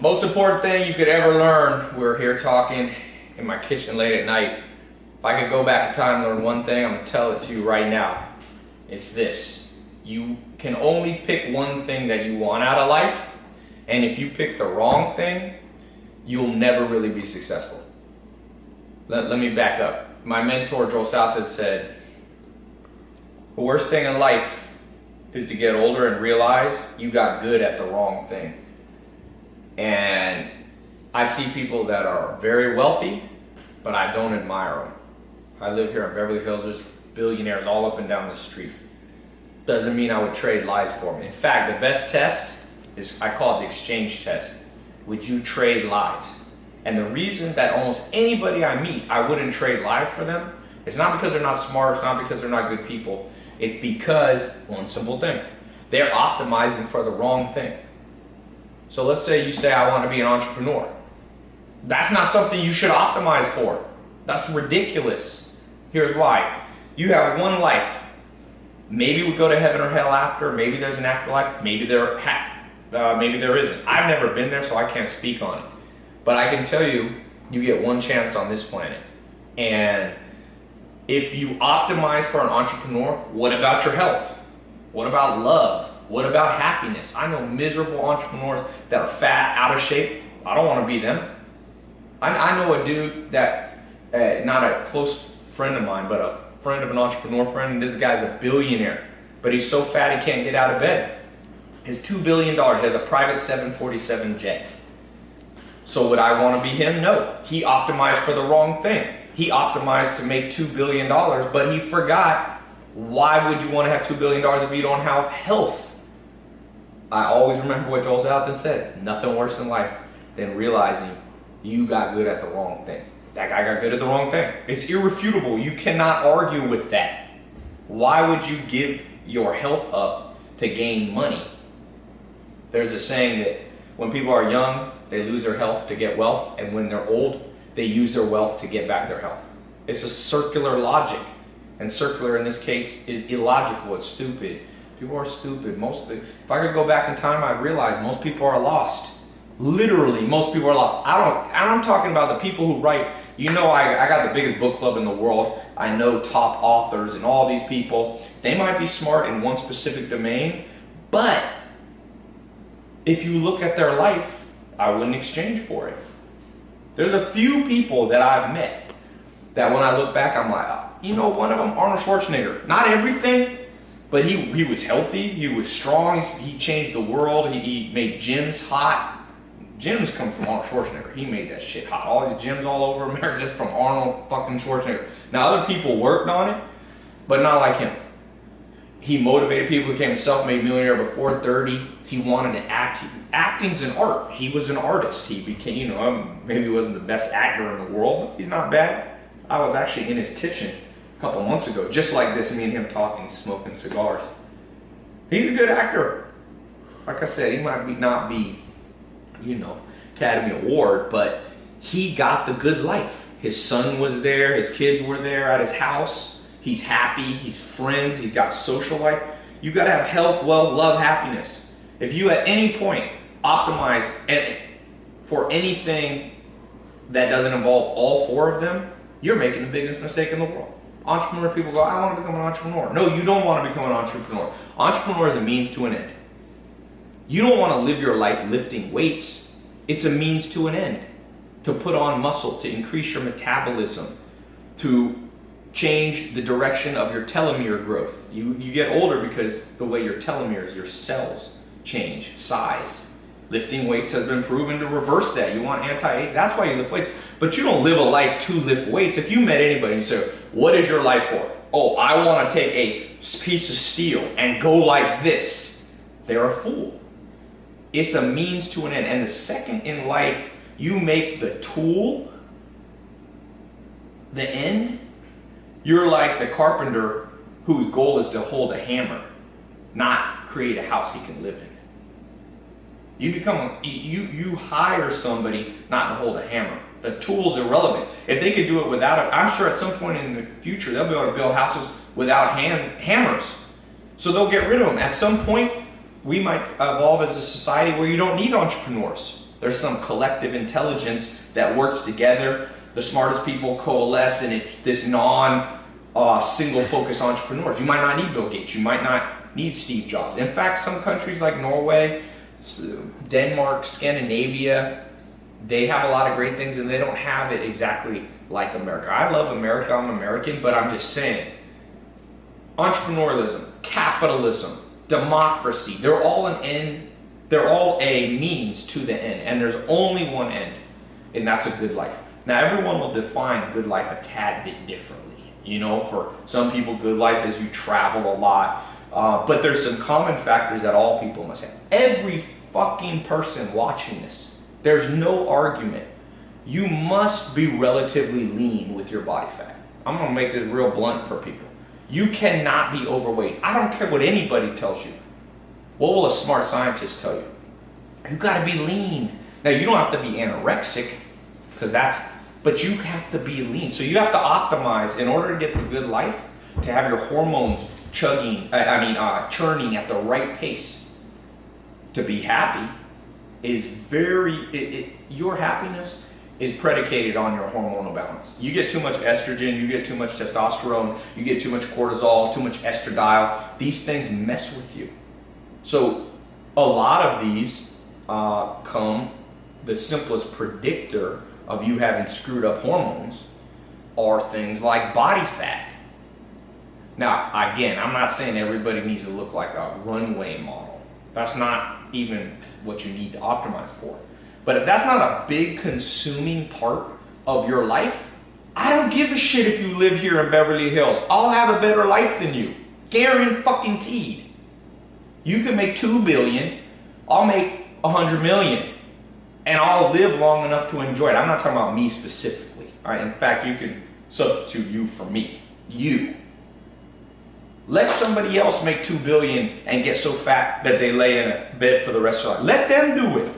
Most important thing you could ever learn, we're here talking in my kitchen late at night. If I could go back in time and learn one thing, I'm gonna tell it to you right now. It's this: you can only pick one thing that you want out of life, and if you pick the wrong thing, you'll never really be successful. Let me back up. My mentor, Joel Salatin, said, the worst thing in life is to get older and realize you got good at the wrong thing. And I see people that are very wealthy, but I don't admire them. I live here in Beverly Hills. There's billionaires all up and down the street. Doesn't mean I would trade lives for them. In fact, the best test is, I call it the exchange test. Would you trade lives? And the reason that almost anybody I meet, I wouldn't trade lives for them, it's not because they're not smart, it's not because they're not good people. It's because, one simple thing, they're optimizing for the wrong thing. So let's say you say, I want to be an entrepreneur. That's not something you should optimize for. That's ridiculous. Here's why. You have one life. Maybe we go to heaven or hell after, maybe there's an afterlife, maybe there isn't. I've never been there, so I can't speak on it. But I can tell you, you get one chance on this planet. And if you optimize for an entrepreneur, what about your health? What about love? What about happiness? I know miserable entrepreneurs that are fat, out of shape. I don't want to be them. I know a dude that, not a close friend of mine, but a friend of an entrepreneur friend, and this guy's a billionaire. But he's so fat he can't get out of bed. His $2 billion, he has a private 747 jet. So would I want to be him? No. He optimized for the wrong thing. He optimized to make $2 billion, but he forgot, why would you want to have $2 billion if you don't have health? I always remember what Joel Salatin said: nothing worse in life than realizing you got good at the wrong thing. That guy got good at the wrong thing. It's irrefutable. You cannot argue with that. Why would you give your health up to gain money? There's a saying that when people are young, they lose their health to get wealth, and when they're old, they use their wealth to get back their health. It's a circular logic, and circular in this case is illogical. It's stupid. People are stupid. If I could go back in time, I'd realize most people are lost. Literally, most people are lost. I'm talking about the people who write. You know, I got the biggest book club in the world. I know top authors and all these people. They might be smart in one specific domain, but if you look at their life, I wouldn't exchange for it. There's a few people that I've met that when I look back, I'm like, you know, one of them, Arnold Schwarzenegger. Not everything, but he was healthy, he was strong, he changed the world, he made gyms hot. Gyms come from Arnold Schwarzenegger. He made that shit hot. All these gyms all over America just from Arnold fucking Schwarzenegger. Now other people worked on it, but not like him. He motivated people, became a self-made millionaire before 30. He wanted to act. Acting's an art. He was an artist. He became, maybe he wasn't the best actor in the world. He's not bad. I was actually in his kitchen a couple months ago, just like this, me and him talking, smoking cigars. He's a good actor. Like I said, he might not be, Academy Award, but he got the good life. His son was there, his kids were there at his house. He's happy, he's friends, he's got social life. You gotta have health, wealth, love, happiness. If you at any point optimize for anything that doesn't involve all four of them, you're making the biggest mistake in the world. Entrepreneur people go, I want to become an entrepreneur. No, you don't want to become an entrepreneur. Entrepreneur is a means to an end. You don't want to live your life lifting weights. It's a means to an end. To put on muscle, to increase your metabolism, to change the direction of your telomere growth. You get older because the way your telomeres, your cells change size. Lifting weights has been proven to reverse that. You want anti-age, that's why you lift weights. But you don't live a life to lift weights. If you met anybody and you say, what is your life for? Oh, I want to take a piece of steel and go like this. They're a fool. It's a means to an end. And the second in life you make the tool the end, you're like the carpenter whose goal is to hold a hammer, not create a house he can live in. You hire somebody not to hold a hammer. The tool's irrelevant. If they could do it without it, I'm sure at some point in the future they'll be able to build houses without hammers. So they'll get rid of them. At some point, we might evolve as a society where you don't need entrepreneurs. There's some collective intelligence that works together. The smartest people coalesce, and it's this single focus entrepreneurs. You might not need Bill Gates. You might not need Steve Jobs. In fact, some countries like Norway, Denmark, Scandinavia, they have a lot of great things, and they don't have it exactly like America. I love America. I'm American, but I'm just saying, entrepreneurialism, capitalism, democracy, they're all an end. They're all a means to the end, and there's only one end, and that's a good life. Now, everyone will define good life a tad bit differently. You know, for some people, good life is you travel a lot, but there's some common factors that all people must have. Every fucking person watching this, there's no argument. You must be relatively lean with your body fat. I'm gonna make this real blunt for people. You cannot be overweight. I don't care what anybody tells you. What will a smart scientist tell you? You gotta be lean. Now, you don't have to be anorexic, but you have to be lean. So you have to optimize in order to get the good life, to have your hormones churning at the right pace. To be happy is your happiness is predicated on your hormonal balance. You get too much estrogen, you get too much testosterone, you get too much cortisol, too much estradiol. These things mess with you. So a lot of these the simplest predictor of you having screwed up hormones are things like body fat. Now, again, I'm not saying everybody needs to look like a runway model. That's not even what you need to optimize for. But if that's not a big consuming part of your life, I don't give a shit if you live here in Beverly Hills. I'll have a better life than you. Guaranteed. You can make $2 billion, I'll make $100 million, and I'll live long enough to enjoy it. I'm not talking about me specifically. All right? In fact, you can substitute you for me. You. Let somebody else make $2 billion and get so fat that they lay in a bed for the rest of their life. Let them do it.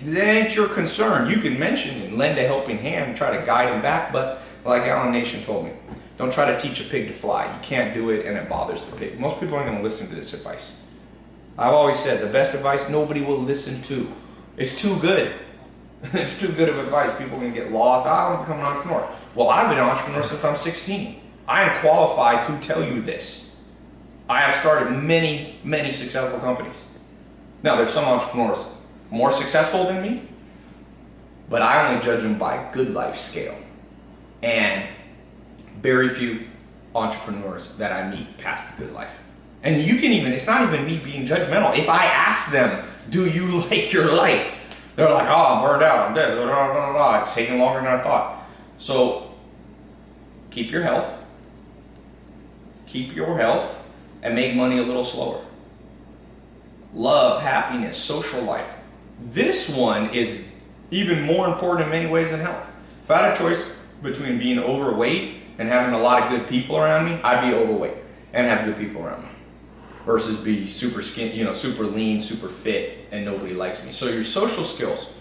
That ain't your concern. You can mention and lend a helping hand and try to guide them back, but like Alan Nation told me, don't try to teach a pig to fly. You can't do it, and it bothers the pig. Most people aren't going to listen to this advice. I've always said the best advice nobody will listen to. It's too good. It's too good of advice. People are going to get lost. I want to become an entrepreneur. Well, I've been an entrepreneur since I'm 16. I am qualified to tell you this. I have started many, many successful companies. Now, there's some entrepreneurs more successful than me, but I only judge them by good life scale. And very few entrepreneurs that I meet past the good life. And you can even, it's not even me being judgmental. If I ask them, do you like your life? They're like, oh, I'm burned out, I'm dead, blah, blah, blah, blah. It's taking longer than I thought. So keep your health, and make money a little slower. Love, happiness, social life. This one is even more important in many ways than health. If I had a choice between being overweight and having a lot of good people around me, I'd be overweight and have good people around me versus be super super lean, super fit, and nobody likes me. So your social skills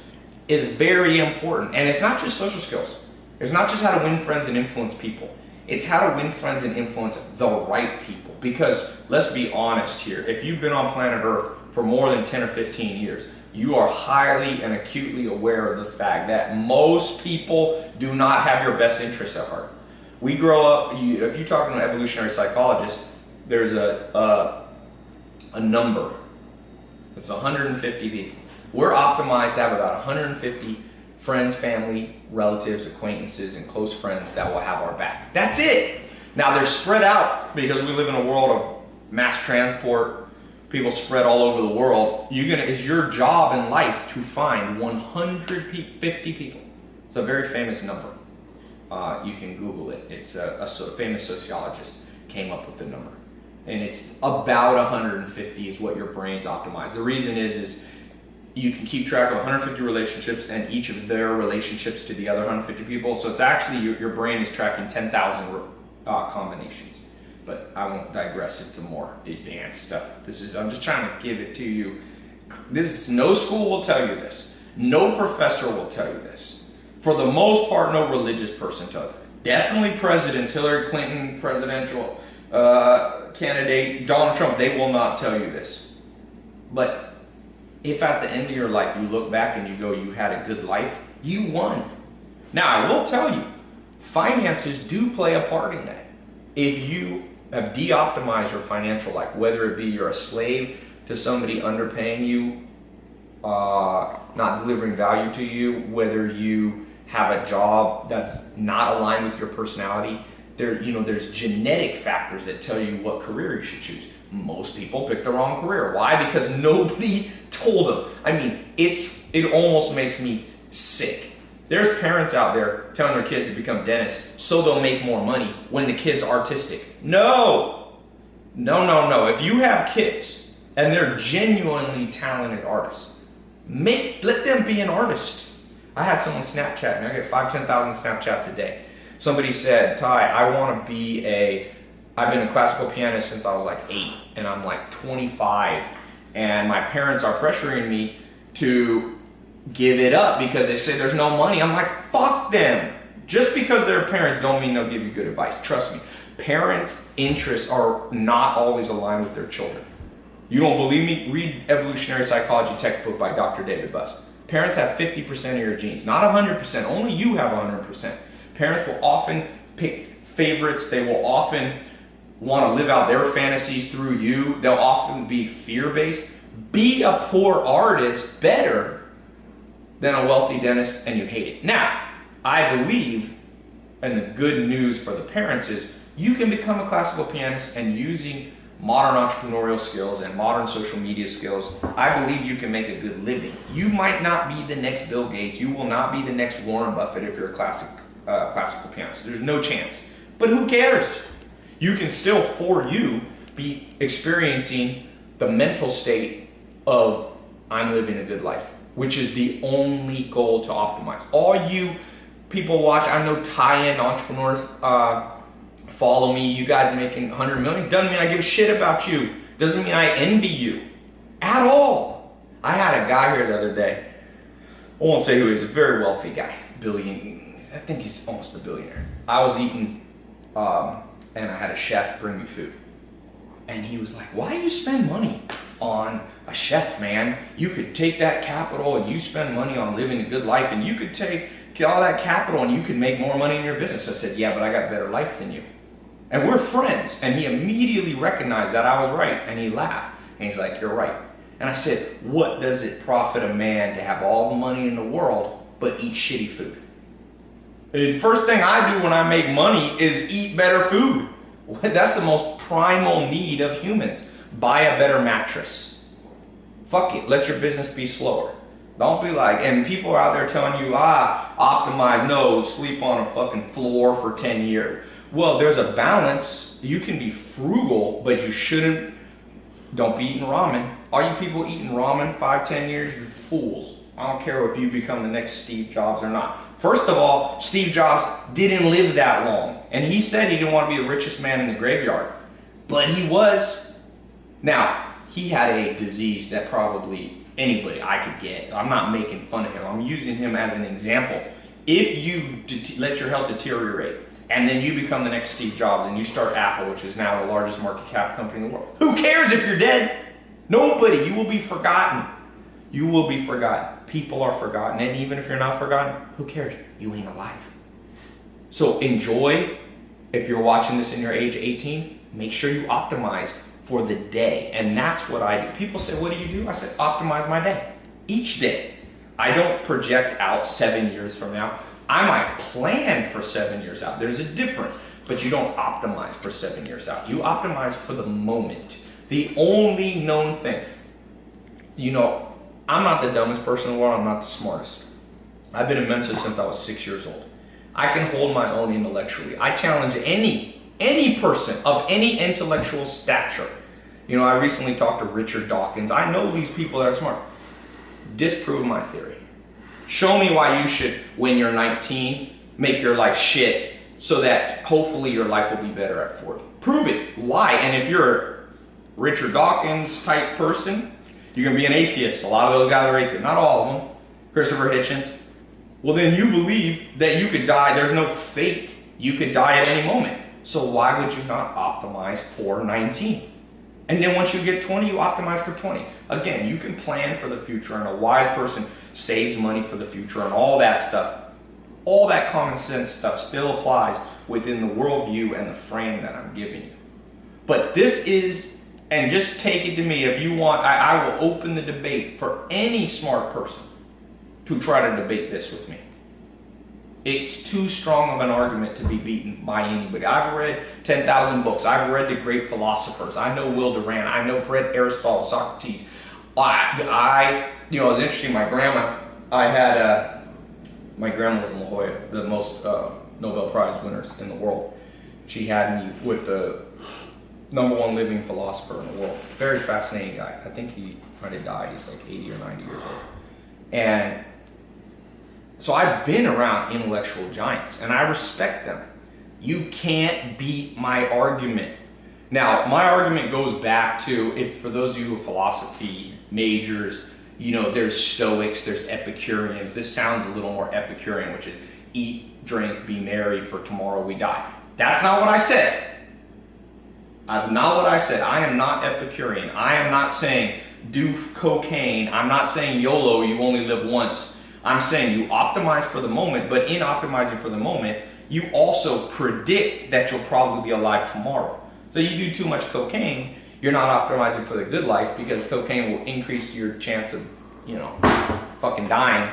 is very important. And it's not just social skills. It's not just how to win friends and influence people. It's how to win friends and influence the right people. Because let's be honest here, if you've been on planet Earth for more than 10 or 15 years, you are highly and acutely aware of the fact that most people do not have your best interests at heart. We grow up, if you talk to an evolutionary psychologist, there's a number. It's 150 people. We're optimized to have about 150 friends, family, relatives, acquaintances, and close friends that will have our back. That's it. Now they're spread out because we live in a world of mass transport. People spread all over the world. It's your job in life to find 150 people. It's a very famous number. You can Google it. It's a famous sociologist came up with the number. And it's about 150 is what your brain's optimized. The reason is you can keep track of 150 relationships and each of their relationships to the other 150 people. So it's actually, your brain is tracking 10,000 combinations. But I won't digress into more advanced stuff. I'm just trying to give it to you. No school will tell you this. No professor will tell you this. For the most part, no religious person tells you. Definitely presidents, Hillary Clinton, presidential candidate, Donald Trump, they will not tell you this. But if at the end of your life you look back and you go, you had a good life, you won. Now, I will tell you, finances do play a part in that. If you have de-optimized your financial life, whether it be you're a slave to somebody underpaying you, not delivering value to you, whether you have a job that's not aligned with your personality, there's genetic factors that tell you what career you should choose. Most people pick the wrong career. Why? Because nobody told them. I mean, it almost makes me sick. There's parents out there telling their kids to become dentists so they'll make more money when the kid's artistic. No. If you have kids and they're genuinely talented artists, let them be an artist. I had someone Snapchat me. I get 5,000-10,000 Snapchats a day. Somebody said, Ty, I've been a classical pianist since I was like 8 and I'm like 25 and my parents are pressuring me to give it up because they say there's no money. I'm like, fuck them. Just because they're parents don't mean they'll give you good advice. Trust me. Parents' interests are not always aligned with their children. You don't believe me? Read Evolutionary Psychology textbook by Dr. David Buss. Parents have 50% of your genes, not 100%. Only you have 100%. Parents will often pick favorites. They will often want to live out their fantasies through you. They'll often be fear-based. Be a poor artist better than a wealthy dentist and you hate it. Now, I believe, and the good news for the parents is, you can become a classical pianist and using modern entrepreneurial skills and modern social media skills, I believe you can make a good living. You might not be the next Bill Gates. You will not be the next Warren Buffett if you're a classical pianist. There's no chance. But who cares? You can still, for you, be experiencing the mental state of I'm living a good life, which is the only goal to optimize. All you people watch, I know tie-in entrepreneurs follow me, you guys making 100 million, doesn't mean I give a shit about you. Doesn't mean I envy you at all. I had a guy here the other day, I won't say who he is, a very wealthy guy, I think he's almost a billionaire. I was eating, and I had a chef bring me food. And he was like, why do you spend money on a chef, man? You could take that capital and you spend money on living a good life and you could take all that capital and you could make more money in your business. I said, yeah, but I got a better life than you. And we're friends. And he immediately recognized that I was right. And he laughed. And he's like, you're right. And I said, what does it profit a man to have all the money in the world but eat shitty food? The first thing I do when I make money is eat better food. That's the most primal need of humans. Buy a better mattress. Fuck it. Let your business be slower. Don't be like, and people are out there telling you, optimize, no, sleep on a fucking floor for 10 years. Well, there's a balance. You can be frugal, but you shouldn't, don't be eating ramen. All you people eating ramen 5-10 years, you're fools. I don't care if you become the next Steve Jobs or not. First of all, Steve Jobs didn't live that long. And he said he didn't want to be the richest man in the graveyard. But he was. Now, he had a disease that probably anybody I could get. I'm not making fun of him. I'm using him as an example. If you let your health deteriorate and then you become the next Steve Jobs and you start Apple, which is now the largest market cap company in the world, who cares if you're dead? Nobody. You will be forgotten. You will be forgotten. People are forgotten. And even if you're not forgotten, who cares? You ain't alive. So enjoy. If you're watching this in your age 18, make sure you optimize for the day. And that's what I do. People say, what do you do? I said, optimize my day. Each day. I don't project out 7 years from now. I might plan for 7 years out. There's a difference. But you don't optimize for 7 years out. You optimize for the moment. The only known thing. I'm not the dumbest person in the world. I'm not the smartest. I've been in Mensa since I was 6 years old. I can hold my own intellectually. I challenge any person of any intellectual stature. I recently talked to Richard Dawkins. I know these people that are smart. Disprove my theory. Show me why you should, when you're 19, make your life shit so that hopefully your life will be better at 40. Prove it. Why? And if you're a Richard Dawkins type person, you can be an atheist. A lot of those guys are atheists. Not all of them. Christopher Hitchens. Well, then you believe that you could die. There's no fate. You could die at any moment. So why would you not optimize for 19? And then once you get 20, you optimize for 20. Again, you can plan for the future, and a wise person saves money for the future and all that stuff. All that common sense stuff still applies within the worldview and the frame that I'm giving you. But this is, and just take it to me, if you want, I will open the debate for any smart person to try to debate this with me. It's too strong of an argument to be beaten by anybody. I've read 10,000 books. I've read the great philosophers. I know Will Durant. I know read Aristotle, Socrates. It was interesting. My grandma was in La Jolla, the most Nobel Prize winners in the world. She had me with the #1 living philosopher in the world. Very fascinating guy. I think he might have died. He's like 80 or 90 years old. And so I've been around intellectual giants, and I respect them. You can't beat my argument. Now, my argument goes back to, if for those of you who are philosophy majors, there's Stoics, there's Epicureans. This sounds a little more Epicurean, which is eat, drink, be merry, for tomorrow we die. That's not what I said. That's not what I said. I am not Epicurean. I am not saying do cocaine. I'm not saying YOLO, you only live once. I'm saying you optimize for the moment, but in optimizing for the moment, you also predict that you'll probably be alive tomorrow. So you do too much cocaine, you're not optimizing for the good life, because cocaine will increase your chance of, fucking dying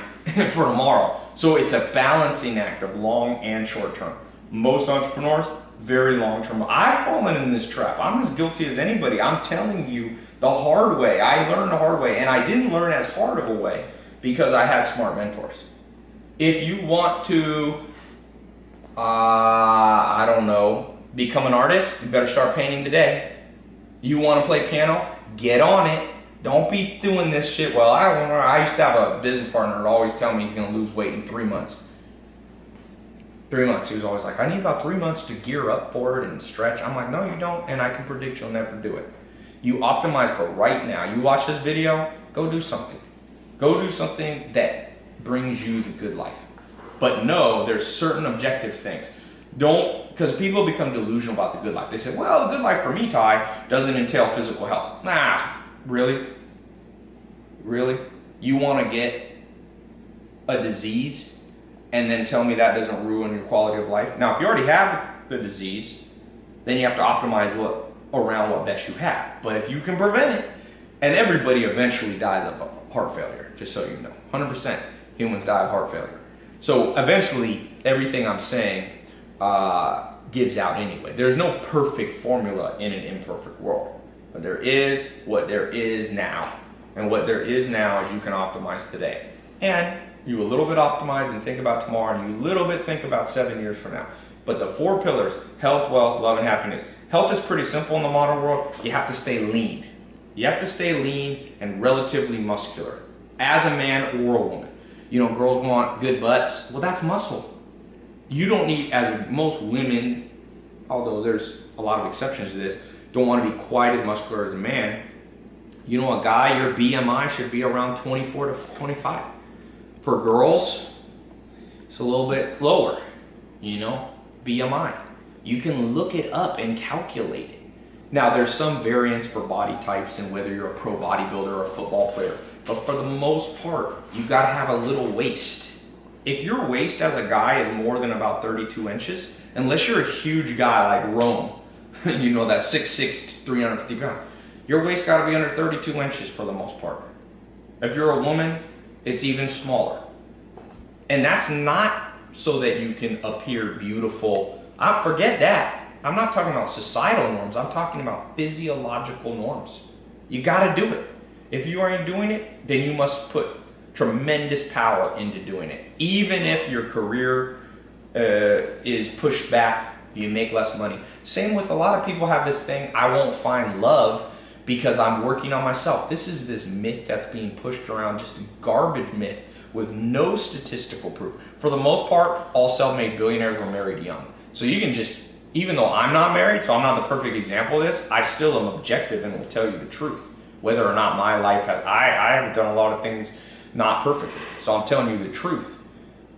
for tomorrow. So it's a balancing act of long and short term. Most entrepreneurs, very long term. I've fallen in this trap. I'm as guilty as anybody. I'm telling you the hard way. I learned the hard way, and I didn't learn as hard of a way because I had smart mentors. If you want to, become an artist, you better start painting today. You want to play piano? Get on it. Don't be doing this shit. Well, I used to have a business partner who always tell me he's going to lose weight in 3 months. 3 months. He was always like, I need about 3 months to gear up for it and stretch. I'm like, no, you don't, and I can predict you'll never do it. You optimize for right now. You watch this video, go do something. Go do something that brings you the good life. But no, there's certain objective things. Because people become delusional about the good life. They say, well, the good life for me, Ty, doesn't entail physical health. Nah, really? Really? You want to get a disease and then tell me that doesn't ruin your quality of life? Now, if you already have the disease, then you have to optimize around what best you have. But if you can prevent it, and everybody eventually dies of heart failure, just so you know. 100% humans die of heart failure. So eventually, everything I'm saying gives out anyway. There's no perfect formula in an imperfect world. But there is what there is now. And what there is now is you can optimize today. And you a little bit optimize and think about tomorrow, and you a little bit think about 7 years from now. But the 4 pillars, health, wealth, love, and happiness. Health is pretty simple in the modern world. You have to stay lean. You have to stay lean and relatively muscular as a man or a woman. Girls want good butts. Well, that's muscle. You don't need, as most women, although there's a lot of exceptions to this, don't want to be quite as muscular as a man. A guy, your BMI should be around 24 to 25. For girls, it's a little bit lower, BMI. You can look it up and calculate it. Now, there's some variance for body types and whether you're a pro bodybuilder or a football player, but for the most part, you gotta have a little waist. If your waist as a guy is more than about 32 inches, unless you're a huge guy like Rome, that 6'6", 350 pounds, your waist gotta be under 32 inches for the most part. If you're a woman, it's even smaller. And that's not so that you can appear beautiful. Forget that. I'm not talking about societal norms. I'm talking about physiological norms. You gotta do it. If you aren't doing it, then you must put tremendous power into doing it. Even if your career is pushed back, you make less money. Same with a lot of people have this thing, I won't find love because I'm working on myself. This is this myth that's being pushed around, just a garbage myth with no statistical proof. For the most part, all self-made billionaires were married young. So you can just, even though I'm not married, so I'm not the perfect example of this, I still am objective and will tell you the truth. Whether or not my life has, I have done a lot of things not perfectly. So I'm telling you the truth.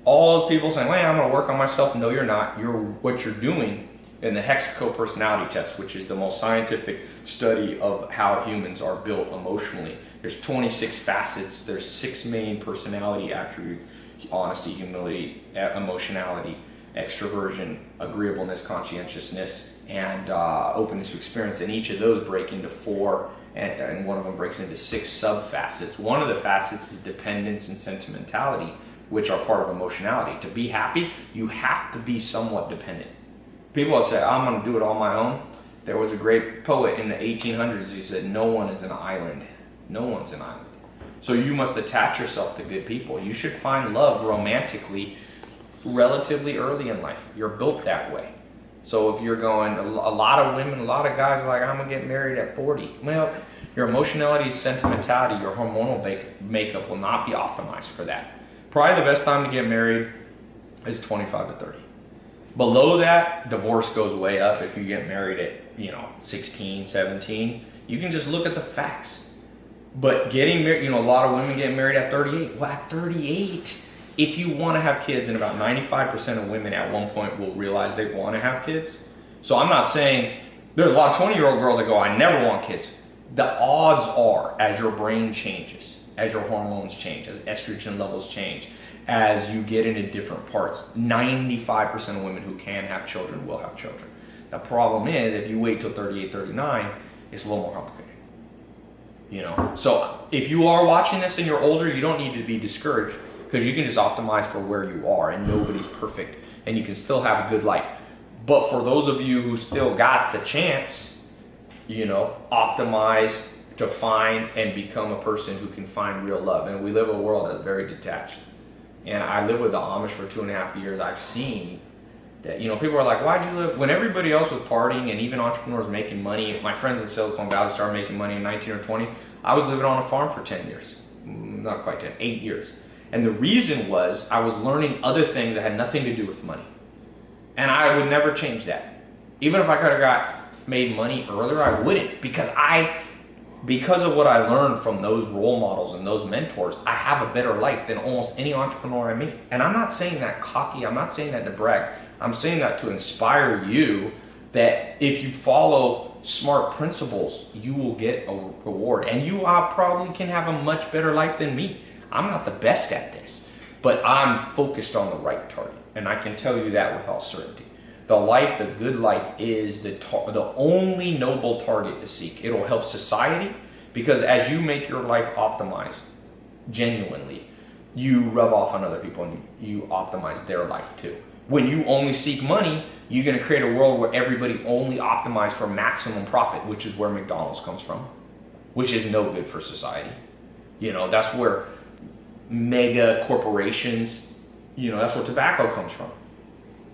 All those people saying, well, I'm gonna work on myself. No, you're not. What you're doing in the Hexaco personality test, which is the most scientific study of how humans are built emotionally. There's 26 facets. There's 6 main personality attributes: honesty, humility, emotionality, extroversion, agreeableness, conscientiousness, and openness to experience. And each of those break into 4, and one of them breaks into 6 sub-facets. One of the facets is dependence and sentimentality, which are part of emotionality. To be happy, you have to be somewhat dependent. People will say, I'm going to do it on my own. There was a great poet in the 1800s. He said, no one is an island. No one's an island. So you must attach yourself to good people. You should find love romantically relatively early in life. You're built that way. So if you're going, a lot of women, a lot of guys are like, I'm going to get married at 40. Well, your emotionality, sentimentality, your hormonal makeup will not be optimized for that. Probably the best time to get married is 25 to 30. Below that, divorce goes way up if you get married at 16, 17. You can just look at the facts. But getting married, a lot of women get married at 38. Well, at 38, if you want to have kids, and about 95% of women at one point will realize they want to have kids. So I'm not saying, there's a lot of 20-year-old girls that go, I never want kids. The odds are, as your brain changes, as your hormones change, as estrogen levels change, as you get into different parts, 95% of women who can have children will have children. The problem is, if you wait till 38, 39, it's a little more complicated. So if you are watching this and you're older, you don't need to be discouraged, because you can just optimize for where you are, and nobody's perfect, and you can still have a good life. But for those of you who still got the chance, optimize to find and become a person who can find real love. And we live in a world that's very detached. And I lived with the Amish for 2.5 years. I've seen that, people are like, why'd you live? When everybody else was partying and even entrepreneurs making money, if my friends in Silicon Valley started making money in 19 or 20, I was living on a farm for 10 years. Not quite 10, 8 years. And the reason was I was learning other things that had nothing to do with money. And I would never change that. Even if I could have made money earlier, I wouldn't, because of what I learned from those role models and those mentors, I have a better life than almost any entrepreneur I meet. And I'm not saying that cocky, I'm not saying that to brag. I'm saying that to inspire you that if you follow smart principles, you will get a reward. And you probably can have a much better life than me. I'm not the best at this, but I'm focused on the right target. And I can tell you that with all certainty. The good life is the only noble target to seek. It'll help society, because as you make your life optimized, genuinely, you rub off on other people and you optimize their life too. When you only seek money, you're going to create a world where everybody only optimizes for maximum profit, which is where McDonald's comes from, which is no good for society. That's where mega corporations, that's where tobacco comes from.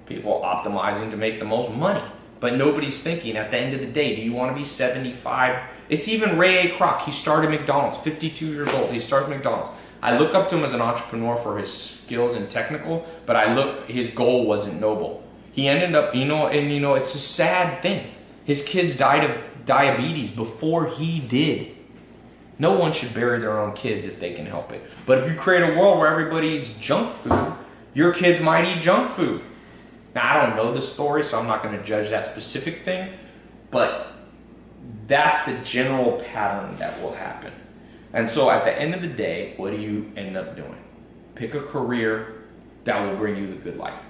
People optimizing to make the most money, but nobody's thinking at the end of the day, do you want to be 75? It's even Ray A. Kroc. He started McDonald's, 52 years old. He started McDonald's. I look up to him as an entrepreneur for his skills and technical, but his goal wasn't noble. He ended up, it's a sad thing. His kids died of diabetes before he did. No one should bury their own kids if they can help it. But if you create a world where everybody eats junk food, your kids might eat junk food. Now, I don't know the story, so I'm not going to judge that specific thing, but that's the general pattern that will happen. And so at the end of the day, what do you end up doing? Pick a career that will bring you the good life.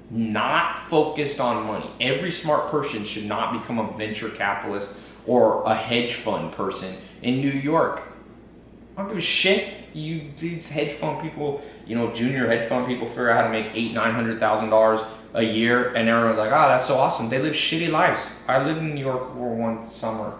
Not focused on money. Every smart person should not become a venture capitalist or a hedge fund person in New York. I don't give a shit. These hedge fund people, junior hedge fund people figure out how to make $800,000-$900,000 a year, and everyone's like, oh, that's so awesome. They live shitty lives. I lived in New York for one summer.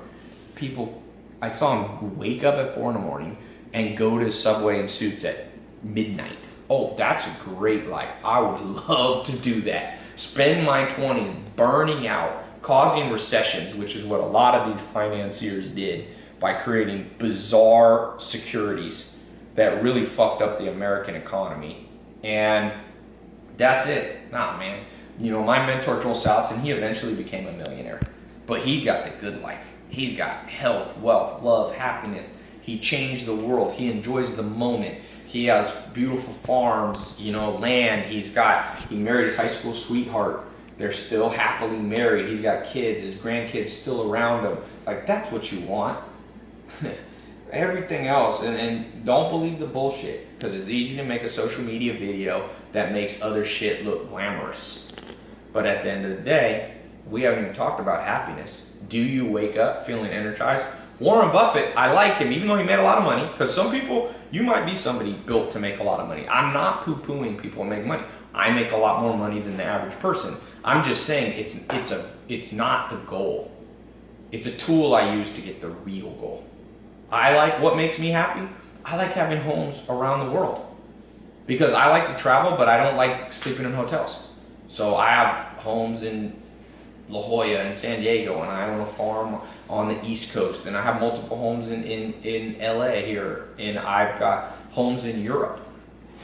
I saw them wake up at 4 a.m. and go to Subway in suits at midnight. Oh, that's a great life. I would love to do that. Spend my 20s burning out, causing recessions, which is what a lot of these financiers did by creating bizarre securities that really fucked up the American economy. And that's it. Nah, man. My mentor, Joel Salatin, he eventually became a millionaire. But he got the good life. He's got health, wealth, love, happiness. He changed the world. He enjoys the moment. He has beautiful farms, land. He married his high school sweetheart. They're still happily married. He's got kids. His grandkids still around him. Like, that's what you want. Everything else, and don't believe the bullshit, because it's easy to make a social media video that makes other shit look glamorous. But at the end of the day, we haven't even talked about happiness. Do you wake up feeling energized? Warren Buffett, I like him, even though he made a lot of money, because some people, you might be somebody built to make a lot of money. I'm not poo-pooing people who make money. I make a lot more money than the average person. I'm just saying it's not the goal. It's a tool I use to get the real goal. I like what makes me happy. I like having homes around the world because I like to travel, but I don't like sleeping in hotels. So I have homes in La Jolla and San Diego, and I own a farm on the East Coast, and I have multiple homes in LA here, and I've got homes in Europe.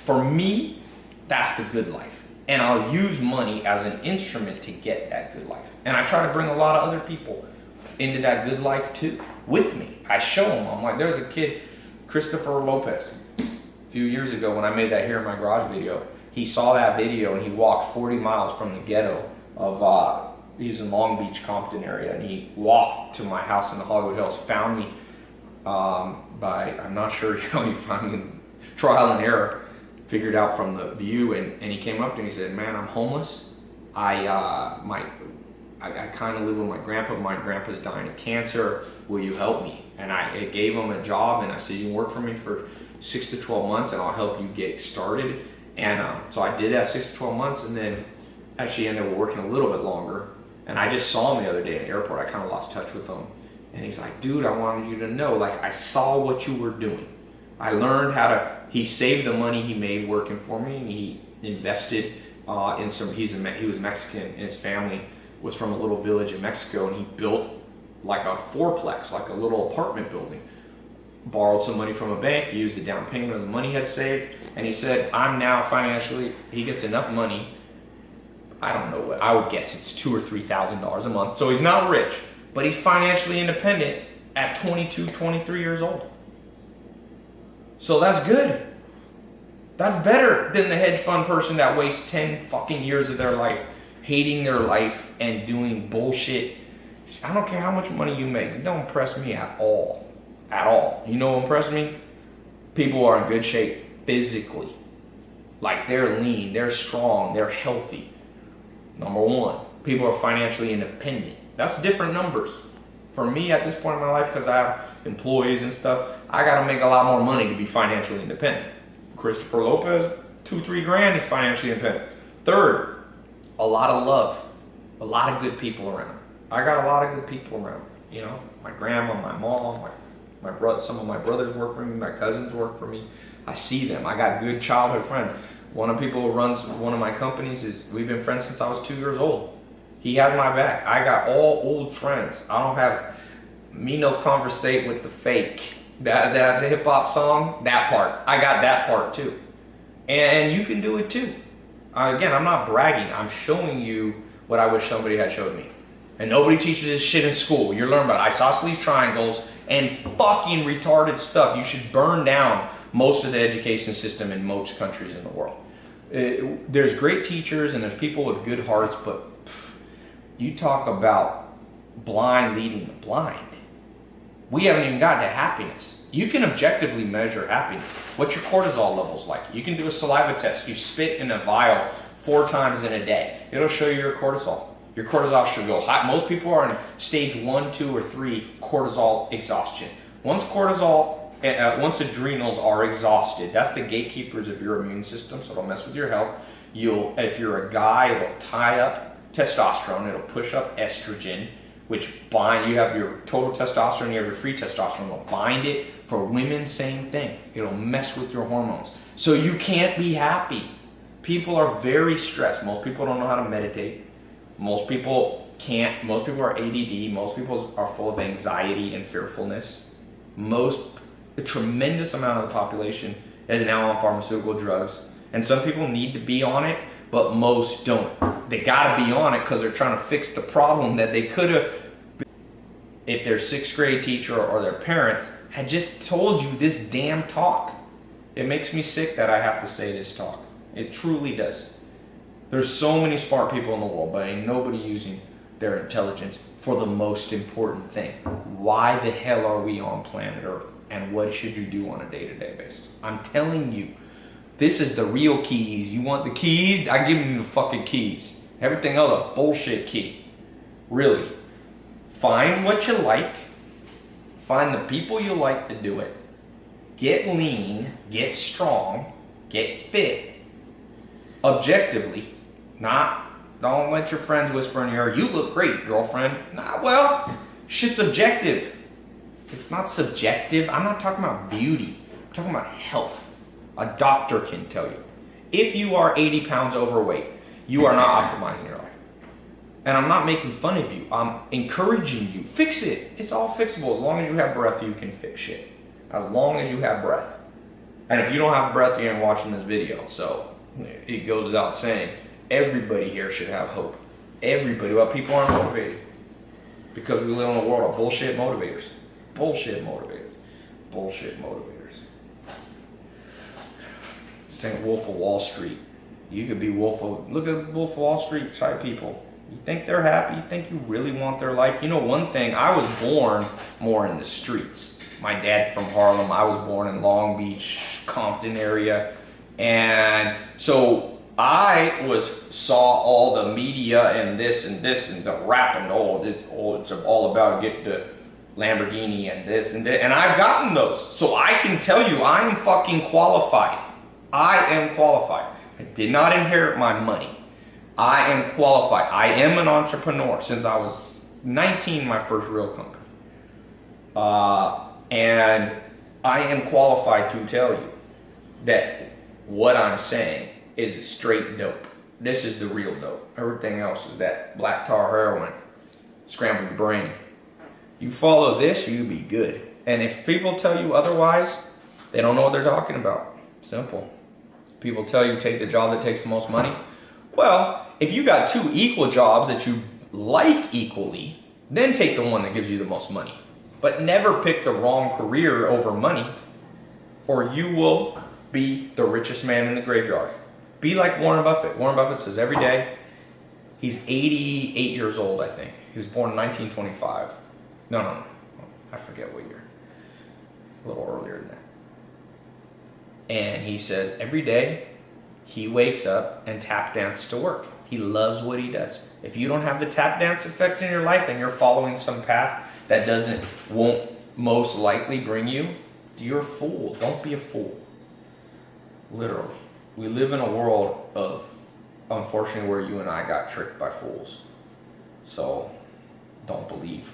For me, that's the good life. And I'll use money as an instrument to get that good life. And I try to bring a lot of other people into that good life too, with me. I show them. I'm like, there's a kid, Christopher Lopez, a few years ago when I made that Here in My Garage video. He saw that video and he walked 40 miles from the ghetto of, he's in Long Beach, Compton area, and he walked to my house in the Hollywood Hills, found me I'm not sure, he found me in trial and error, figured out from the view, and he came up to me and he said, man, I'm homeless. I kind of live with my grandpa. My grandpa's dying of cancer. Will you help me? And I gave him a job, and I said, you can work for me for 6 to 12 months, and I'll help you get started. And so I did that 6 to 12 months, and then actually ended up working a little bit longer. And I just saw him the other day in the airport. I kind of lost touch with him. And he's like, dude, I wanted you to know, like, I saw what you were doing. I learned how to, he saved the money he made working for me, and he invested in some, he was Mexican, and his family was from a little village in Mexico, and he built like a fourplex, like a little apartment building. Borrowed some money from a bank, used the down payment of the money he had saved, and he said, I'm now financially, he gets enough money, I don't know what, I would guess it's $2,000 or $3,000 a month, so he's not rich, but he's financially independent at 22, 23 years old. So that's good. That's better than the hedge fund person that wastes 10 fucking years of their life hating their life and doing bullshit. I don't care how much money you make. It don't impress me at all. At all. You know what impressed me? People are in good shape physically. Like, they're lean, they're strong, they're healthy. Number one, people are financially independent. That's different numbers. For me at this point in my life, because I have employees and stuff, I got to make a lot more money to be financially independent. Christopher Lopez, $2-3 grand is financially independent. Third, a lot of love, a lot of good people around. I got a lot of good people around. You know, my grandma, my mom, my brother. Some of my brothers work for me. My cousins work for me. I see them. I got good childhood friends. One of the people who runs one of my companies we've been friends since I was 2 years old. He has my back. I got all old friends. I don't have me no conversate with the fake. That the hip hop song, that part. I got that part too. And you can do it too. Again, I'm not bragging. I'm showing you what I wish somebody had showed me. And nobody teaches this shit in school. You're learning about isosceles triangles and fucking retarded stuff. You should burn down most of the education system in most countries in the world. There's great teachers and there's people with good hearts, but you talk about blind leading the blind. We haven't even gotten to happiness. You can objectively measure happiness. What's your cortisol levels like? You can do a saliva test. You spit in a vial 4 times in a day. It'll show you your cortisol. Your cortisol should go high. Most people are in stage 1, 2, or 3 cortisol exhaustion. Once adrenals are exhausted, that's the gatekeepers of your immune system, so it'll mess with your health. If you're a guy, it'll tie up testosterone. It'll push up estrogen, which you have your total testosterone, you have your free testosterone. It'll bind it. For women, same thing. It'll mess with your hormones. So you can't be happy. People are very stressed. Most people don't know how to meditate. Most people can't. Most people are ADD. Most people are full of anxiety and fearfulness. A tremendous amount of the population is now on pharmaceutical drugs. And some people need to be on it, but most don't. They gotta be on it because they're trying to fix the problem that they could have, if their 6th grade teacher or their parents had just told you this damn talk. It makes me sick that I have to say this talk. It truly does. There's so many smart people in the world, but ain't nobody using their intelligence for the most important thing. Why the hell are we on planet Earth? And what should you do on a day-to-day basis? I'm telling you, this is the real keys. You want the keys? I give you the fucking keys. Everything else a bullshit key. Really. Find what you like. Find the people you like to do it. Get lean. Get strong. Get fit. Objectively. Don't let your friends whisper in your ear, you look great, girlfriend. Nah, well, shit's objective. It's not subjective. I'm not talking about beauty. I'm talking about health. A doctor can tell you. If you are 80 pounds overweight, you are not optimizing your life. And I'm not making fun of you. I'm encouraging you. Fix it. It's all fixable. As long as you have breath, you can fix shit. As long as you have breath. And if you don't have breath, you ain't watching this video. So it goes without saying. Everybody here should have hope. Everybody. Well, people aren't motivated. Because we live in a world of bullshit motivators. Bullshit motivators. Bullshit motivators. Saying Wolf of Wall Street. You could be look at Wolf of Wall Street type people. You think they're happy? You think you really want their life? You know one thing, I was born more in the streets. My dad's from Harlem. I was born in Long Beach, Compton area. And so I saw all the media and this and the rap and it's all about get the Lamborghini and this and that. And I've gotten those. So I can tell you I am fucking qualified. I am qualified. I did not inherit my money. I am qualified. I am an entrepreneur since I was 19, my first real company. And I am qualified to tell you that what I'm saying is straight dope. This is the real dope. Everything else is that black tar heroin, scramble your brain. You follow this, you be good. And if people tell you otherwise, they don't know what they're talking about. Simple. People tell you take the job that takes the most money. Well, if you got two equal jobs that you like equally, then take the one that gives you the most money. But never pick the wrong career over money, or you will be the richest man in the graveyard. Be like Warren Buffett. Warren Buffett says every day, he's 88 years old, I think. He was born in 1925. No. I forget what year. A little earlier than that. And he says every day, he wakes up and tap dances to work. He loves what he does. If you don't have the tap dance effect in your life and you're following some path that won't most likely bring you, you're a fool. Don't be a fool. Literally. We live in a world of, unfortunately, where you and I got tricked by fools. So don't believe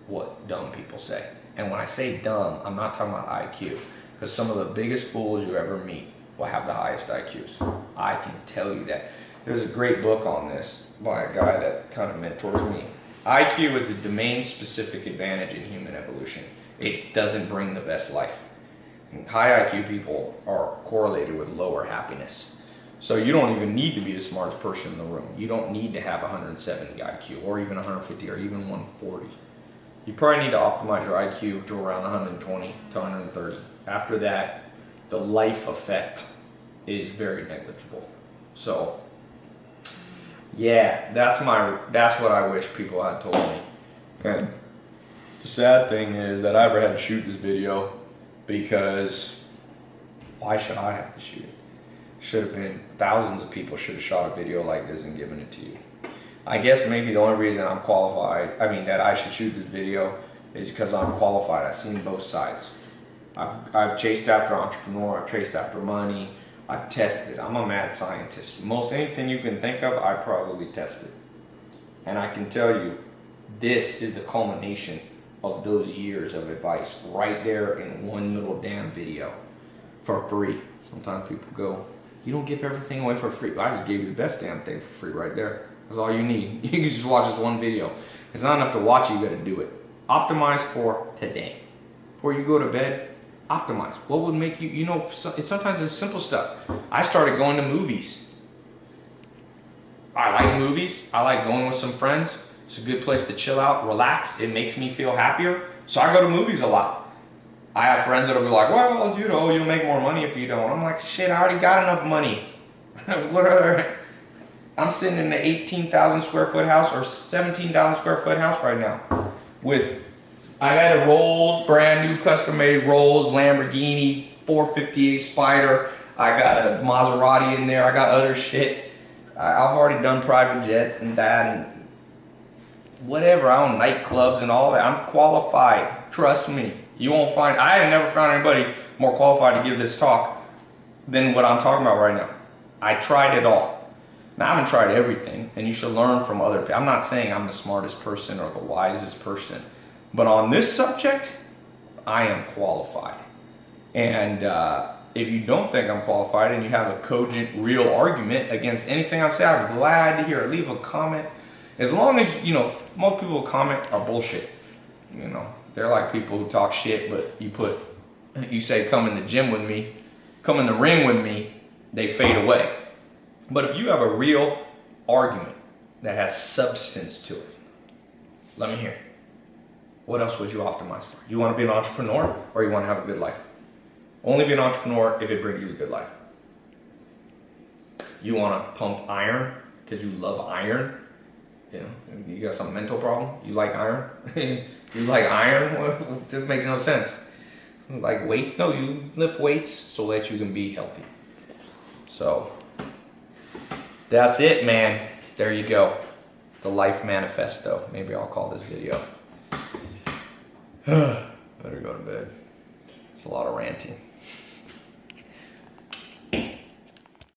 what dumb people say. And when I say dumb, I'm not talking about IQ. Because some of the biggest fools you ever meet will have the highest IQs. I can tell you that. There's a great book on this by a guy that kind of mentors me. IQ is a domain-specific advantage in human evolution. It doesn't bring the best life. And high IQ people are correlated with lower happiness. So you don't even need to be the smartest person in the room. You don't need to have 170 IQ or even 150 or even 140. You probably need to optimize your IQ to around 120 to 130. After that, the life effect is very negligible. So, yeah, that's what I wish people had told me. And the sad thing is that I ever had to shoot this video because why should I have to shoot it? Should have been thousands of people should have shot a video like this and given it to you. I guess maybe the only reason I'm qualified, that I should shoot this video is because I'm qualified. I've seen both sides. I've chased after entrepreneur, I've chased after money, I've tested. I'm a mad scientist. Most anything you can think of, I probably tested. And I can tell you, this is the culmination of those years of advice right there in one little damn video for free. Sometimes people go, you don't give everything away for free. I just gave you the best damn thing for free right there. That's all you need. You can just watch this one video. It's not enough to watch it, you gotta do it. Optimize for today. Before you go to bed, optimize. What would make you, sometimes it's simple stuff. I started going to movies. I like movies. I like going with some friends. It's a good place to chill out, relax. It makes me feel happier. So I go to movies a lot. I have friends that'll be like, well, you'll make more money if you don't. I'm like, shit, I already got enough money. What other? I'm sitting in an 18,000 square foot house or 17,000 square foot house right now I got a Rolls, brand new custom made Rolls Lamborghini 458 Spider. I got a Maserati in there. I got other shit. I've already done private jets and that and whatever. I own nightclubs and all that. I'm qualified. Trust me. I have never found anybody more qualified to give this talk than what I'm talking about right now. I tried it all. Now, I haven't tried everything, and you should learn from other people. I'm not saying I'm the smartest person or the wisest person, but on this subject, I am qualified. And if you don't think I'm qualified and you have a cogent, real argument against anything I'm saying, I'm glad to hear it. Leave a comment. As long as, most people who comment are bullshit. They're like people who talk shit, but you say, come in the gym with me, come in the ring with me, they fade away. But if you have a real argument that has substance to it, let me hear. What else would you optimize for? You want to be an entrepreneur or you want to have a good life? Only be an entrepreneur if it brings you a good life. You want to pump iron because you love iron? You got some mental problem? You like iron? You like iron? It makes no sense. Like weights? No, you lift weights so that you can be healthy. So, that's it, man. There you go. The Life Manifesto. Maybe I'll call this video. Better go to bed. It's a lot of ranting.